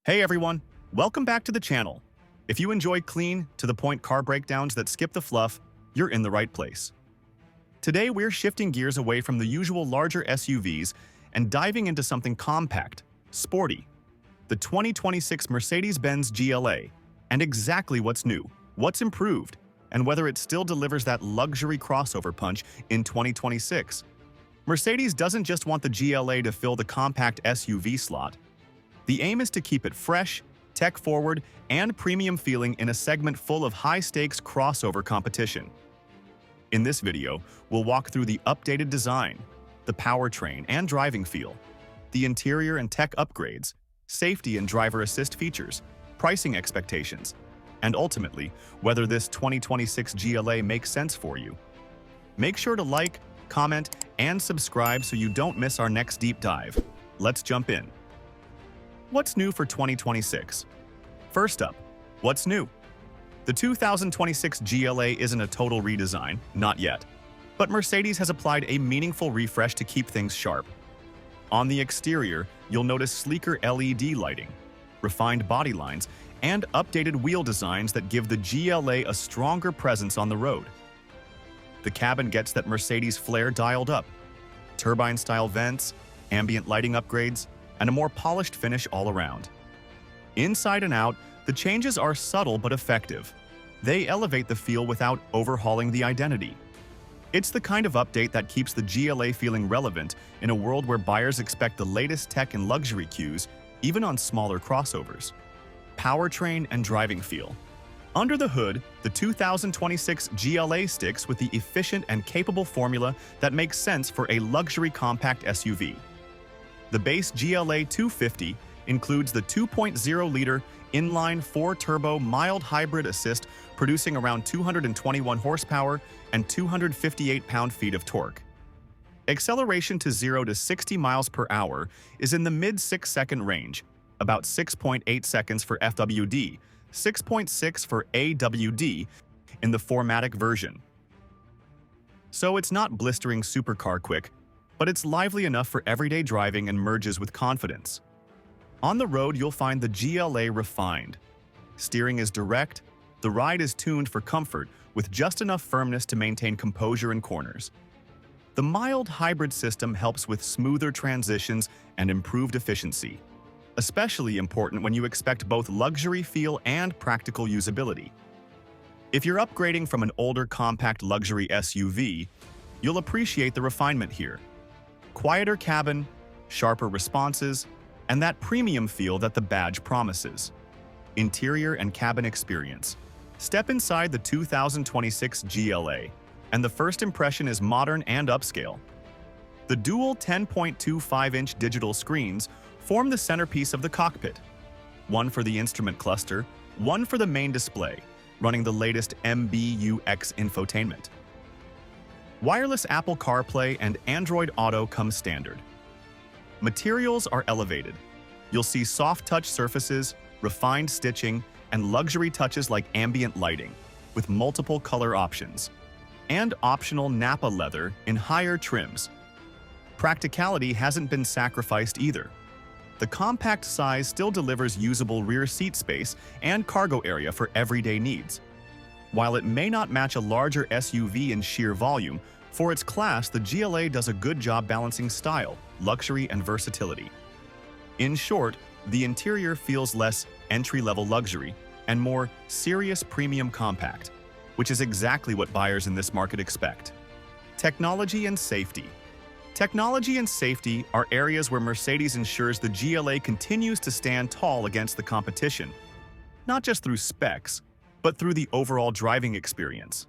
Hey everyone, welcome back to the channel. If you enjoy clean, to-the-point car breakdowns that skip the fluff, you're in the right place. Today we're shifting gears away from the usual larger SUVs and diving into something compact, sporty, the 2026 Mercedes-Benz GLA, and exactly what's new, what's improved, and whether it still delivers that luxury crossover punch in 2026. Mercedes doesn't just want the GLA to fill the compact SUV slot. The aim is to keep it fresh, tech-forward, and premium feeling in a segment full of high-stakes crossover competition. In this video, we'll walk through the updated design, the powertrain and driving feel, the interior and tech upgrades, safety and driver assist features, pricing expectations, and ultimately, whether this 2026 GLA makes sense for you. Make sure to like, comment, and subscribe so you don't miss our next deep dive. Let's jump in. What's new for 2026? First up, what's new? The 2026 GLA isn't a total redesign, not yet. But Mercedes has applied a meaningful refresh to keep things sharp. On the exterior, you'll notice sleeker LED lighting, refined body lines, and updated wheel designs that give the GLA a stronger presence on the road. The cabin gets that Mercedes flair dialed up, turbine-style vents, ambient lighting upgrades, and a more polished finish all around. Inside and out, the changes are subtle but effective. They elevate the feel without overhauling the identity. It's the kind of update that keeps the GLA feeling relevant in a world where buyers expect the latest tech and luxury cues, even on smaller crossovers. Powertrain and driving feel. Under the hood, the 2026 GLA sticks with the efficient and capable formula that makes sense for a luxury compact SUV. The base GLA 250 includes the 2.0-liter inline 4-turbo mild hybrid assist producing around 221 horsepower and 258 pound-feet of torque. Acceleration to 0 to 60 miles per hour is in the mid-6-second range, about 6.8 seconds for FWD, 6.6 for AWD in the 4MATIC version. So it's not blistering supercar quick, but it's lively enough for everyday driving and merges with confidence. On the road, you'll find the GLA refined. Steering is direct, the ride is tuned for comfort with just enough firmness to maintain composure in corners. The mild hybrid system helps with smoother transitions and improved efficiency, especially important when you expect both luxury feel and practical usability. If you're upgrading from an older compact luxury SUV, you'll appreciate the refinement here. Quieter cabin, sharper responses, and that premium feel that the badge promises. Interior and cabin experience. Step inside the 2026 GLA, and the first impression is modern and upscale. The dual 10.25-inch digital screens form the centerpiece of the cockpit. One for the instrument cluster, one for the main display, running the latest MBUX infotainment. Wireless Apple CarPlay and Android Auto come standard. Materials are elevated. You'll see soft-touch surfaces, refined stitching, and luxury touches like ambient lighting, with multiple color options, and optional Nappa leather in higher trims. Practicality hasn't been sacrificed either. The compact size still delivers usable rear seat space and cargo area for everyday needs. While it may not match a larger SUV in sheer volume, for its class, the GLA does a good job balancing style, luxury, and versatility. In short, the interior feels less entry-level luxury and more serious premium compact, which is exactly what buyers in this market expect. Technology and safety. Technology and safety are areas where Mercedes ensures the GLA continues to stand tall against the competition, not just through specs, but through the overall driving experience.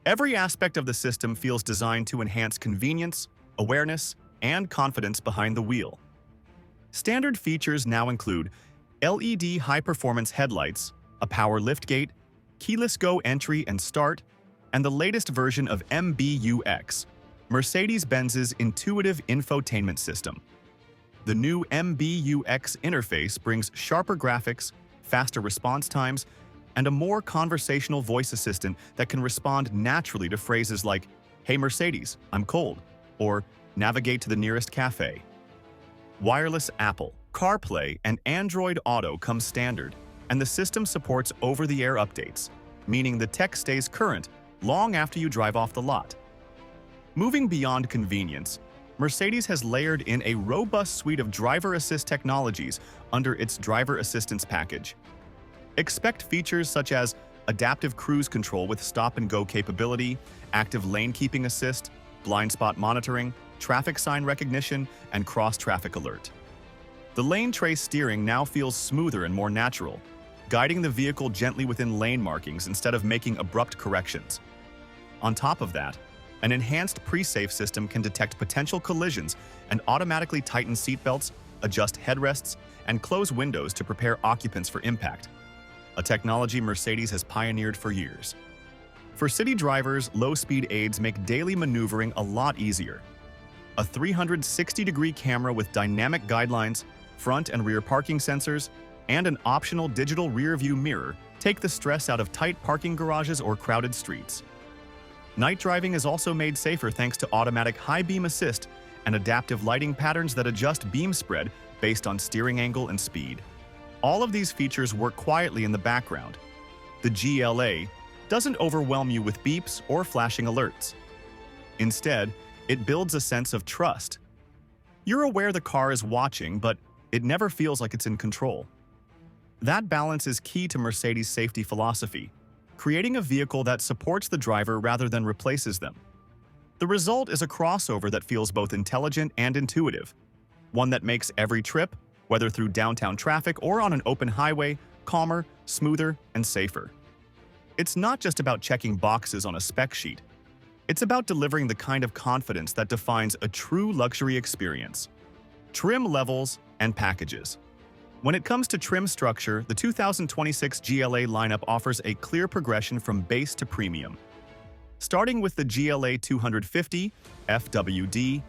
Every aspect of the system feels designed to enhance convenience, awareness, and confidence behind the wheel. Standard features now include LED high-performance headlights, a power liftgate, keyless go entry and start, and the latest version of MBUX, Mercedes-Benz's intuitive infotainment system. The new MBUX interface brings sharper graphics, faster response times, and a more conversational voice assistant that can respond naturally to phrases like, "Hey Mercedes, I'm cold," or "Navigate to the nearest cafe." Wireless Apple, CarPlay and Android Auto come standard, and the system supports over-the-air updates, meaning the tech stays current long after you drive off the lot. Moving beyond convenience, Mercedes has layered in a robust suite of driver assist technologies under its driver assistance package. Expect features such as adaptive cruise control with stop-and-go capability, active lane keeping assist, blind spot monitoring, traffic sign recognition, and cross-traffic alert. The lane trace steering now feels smoother and more natural, guiding the vehicle gently within lane markings instead of making abrupt corrections. On top of that, an enhanced pre-safe system can detect potential collisions and automatically tighten seatbelts, adjust headrests, and close windows to prepare occupants for impact, a technology Mercedes has pioneered for years. For city drivers, low-speed aids make daily maneuvering a lot easier. A 360-degree camera with dynamic guidelines, front and rear parking sensors, and an optional digital rear-view mirror take the stress out of tight parking garages or crowded streets. Night driving is also made safer thanks to automatic high-beam assist and adaptive lighting patterns that adjust beam spread based on steering angle and speed. All of these features work quietly in the background. The GLA doesn't overwhelm you with beeps or flashing alerts. Instead, it builds a sense of trust. You're aware the car is watching, but it never feels like it's in control. That balance is key to Mercedes' safety philosophy, creating a vehicle that supports the driver rather than replaces them. The result is a crossover that feels both intelligent and intuitive, one that makes every trip, whether through downtown traffic or on an open highway, calmer, smoother, and safer. It's not just about checking boxes on a spec sheet. It's about delivering the kind of confidence that defines a true luxury experience. Trim levels and packages. When it comes to trim structure, the 2026 GLA lineup offers a clear progression from base to premium. Starting with the GLA 250 FWD,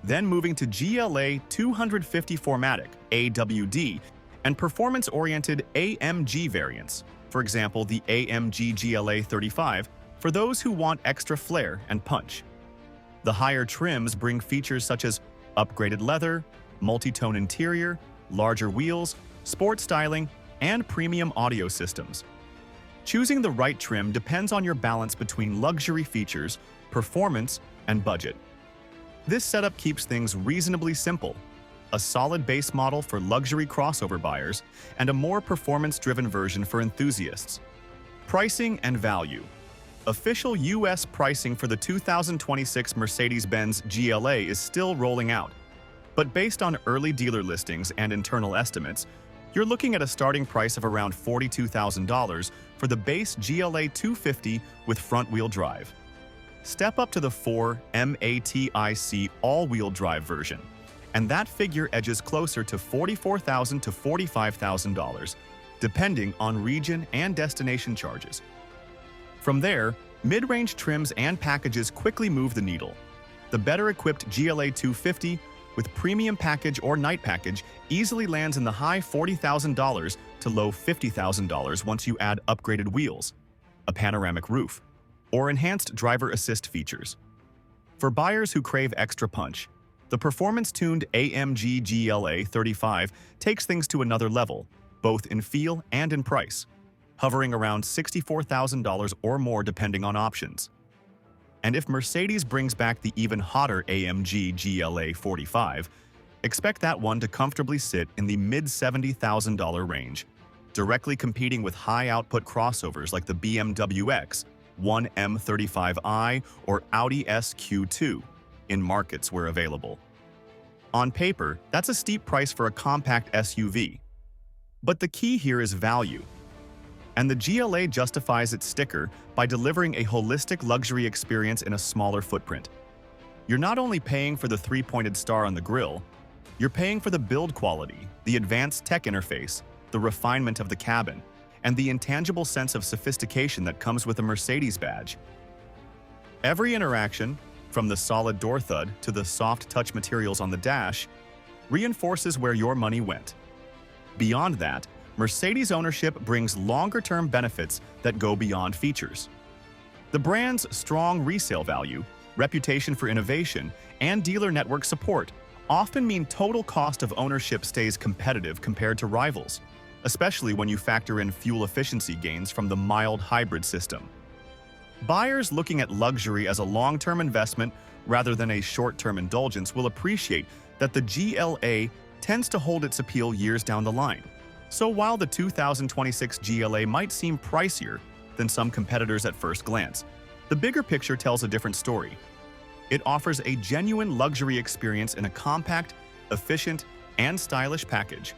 then moving to GLA 250 4MATIC AWD, and performance-oriented AMG variants, for example the AMG GLA 35, for those who want extra flair and punch. The higher trims bring features such as upgraded leather, multi-tone interior, larger wheels, sport styling, and premium audio systems. Choosing the right trim depends on your balance between luxury features, performance, and budget. This setup keeps things reasonably simple: a solid base model for luxury crossover buyers and a more performance-driven version for enthusiasts. Pricing and value. Official U.S. pricing for the 2026 Mercedes-Benz GLA is still rolling out, but based on early dealer listings and internal estimates, you're looking at a starting price of around $42,000 for the base GLA 250 with front-wheel drive. Step up to the 4MATIC all-wheel drive version, and that figure edges closer to $44,000 to $45,000, depending on region and destination charges. From there, mid-range trims and packages quickly move the needle. The better-equipped GLA 250 with premium package or night package easily lands in the high $40,000 to low $50,000 once you add upgraded wheels, a panoramic roof, or enhanced driver assist features. For buyers who crave extra punch, the performance-tuned AMG GLA 35 takes things to another level, both in feel and in price, hovering around $64,000 or more depending on options. And if Mercedes brings back the even hotter AMG GLA 45, expect that one to comfortably sit in the mid-$70,000 range, directly competing with high-output crossovers like the BMW X, 1M35i, or Audi SQ2 in markets where available. On paper, that's a steep price for a compact SUV. But the key here is value. And the GLA justifies its sticker by delivering a holistic luxury experience in a smaller footprint. You're not only paying for the three-pointed star on the grille, you're paying for the build quality, the advanced tech interface, the refinement of the cabin, and the intangible sense of sophistication that comes with a Mercedes badge. Every interaction, from the solid door thud to the soft touch materials on the dash, reinforces where your money went. Beyond that, Mercedes ownership brings longer-term benefits that go beyond features. The brand's strong resale value, reputation for innovation, and dealer network support often mean total cost of ownership stays competitive compared to rivals, especially when you factor in fuel efficiency gains from the mild hybrid system. Buyers looking at luxury as a long-term investment rather than a short-term indulgence will appreciate that the GLA tends to hold its appeal years down the line. So while the 2026 GLA might seem pricier than some competitors at first glance, the bigger picture tells a different story. It offers a genuine luxury experience in a compact, efficient, and stylish package,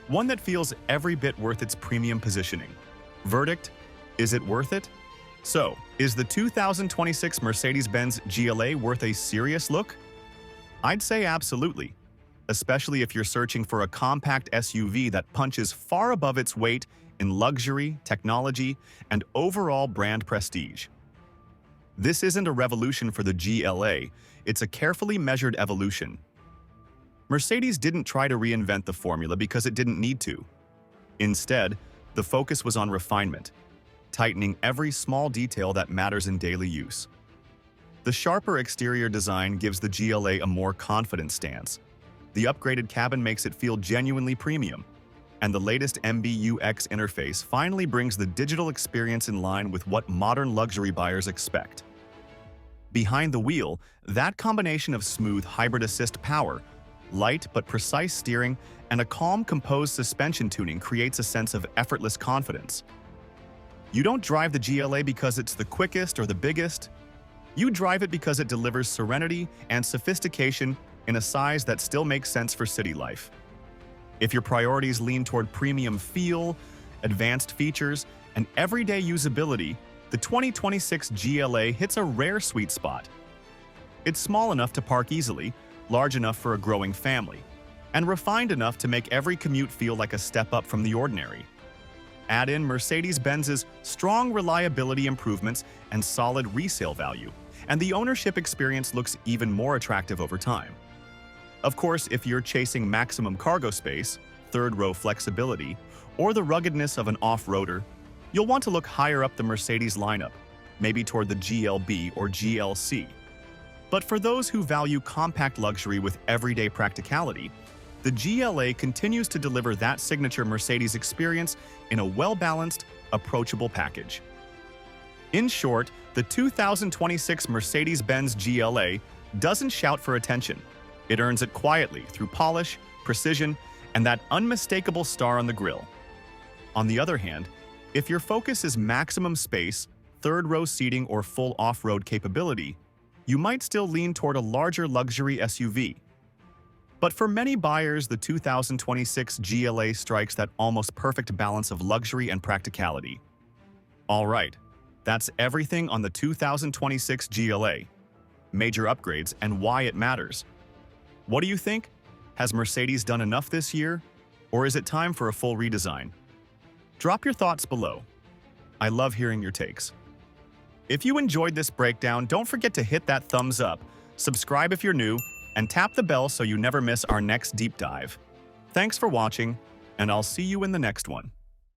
one that feels every bit worth its premium positioning. Verdict: is it worth it? So, is the 2026 Mercedes-Benz GLA worth a serious look? I'd say absolutely, especially if you're searching for a compact SUV that punches far above its weight in luxury, technology, and overall brand prestige. This isn't a revolution for the GLA, it's a carefully measured evolution. Mercedes didn't try to reinvent the formula because it didn't need to. Instead, the focus was on refinement, tightening every small detail that matters in daily use. The sharper exterior design gives the GLA a more confident stance. The upgraded cabin makes it feel genuinely premium, and the latest MBUX interface finally brings the digital experience in line with what modern luxury buyers expect. Behind the wheel, that combination of smooth hybrid assist power, light but precise steering, and a calm, composed suspension tuning creates a sense of effortless confidence. You don't drive the GLA because it's the quickest or the biggest. You drive it because it delivers serenity and sophistication in a size that still makes sense for city life. If your priorities lean toward premium feel, advanced features, and everyday usability, the 2026 GLA hits a rare sweet spot. It's small enough to park easily, large enough for a growing family, and refined enough to make every commute feel like a step up from the ordinary. Add in Mercedes-Benz's strong reliability improvements and solid resale value, and the ownership experience looks even more attractive over time. Of course, if you're chasing maximum cargo space, third-row flexibility, or the ruggedness of an off-roader, you'll want to look higher up the Mercedes lineup, maybe toward the GLB or GLC. But for those who value compact luxury with everyday practicality, the GLA continues to deliver that signature Mercedes experience in a well-balanced, approachable package. In short, the 2026 Mercedes-Benz GLA doesn't shout for attention. It earns it quietly through polish, precision, and that unmistakable star on the grille. On the other hand, if your focus is maximum space, third-row seating, or full off-road capability, you might still lean toward a larger luxury SUV. But for many buyers, the 2026 GLA strikes that almost perfect balance of luxury and practicality. All right, that's everything on the 2026 GLA, major upgrades, and why it matters. What do you think? Has Mercedes done enough this year? Or is it time for a full redesign? Drop your thoughts below. I love hearing your takes. If you enjoyed this breakdown, don't forget to hit that thumbs up, subscribe if you're new, and tap the bell so you never miss our next deep dive. Thanks for watching, and I'll see you in the next one.